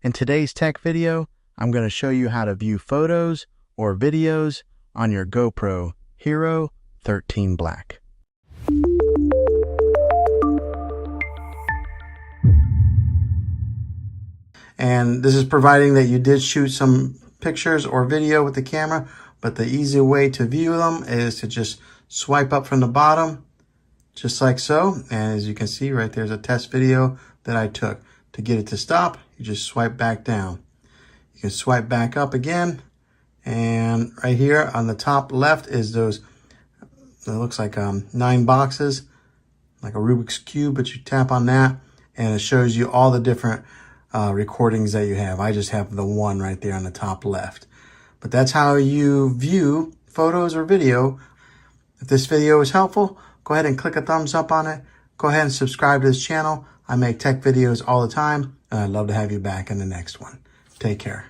In today's tech video, I'm going to show you how to view photos or videos on your GoPro Hero 13 Black. And this is providing that you did shoot some pictures or video with the camera, but the easy way to view them is to just swipe up from the bottom, just like so. And as you can see right there's a test video that I took. To get it to stop, you just swipe back down. You can swipe back up again, and right here on the top left is those, it looks like 9 boxes, like a Rubik's Cube, but you tap on that and it shows you all the different recordings that you have. I just have the one right there on the top left. But that's how you view photos or video. If this video was helpful, go ahead and click a thumbs up on it. Go ahead and subscribe to this channel. I make tech videos all the time, and I'd love to have you back in the next one. Take care.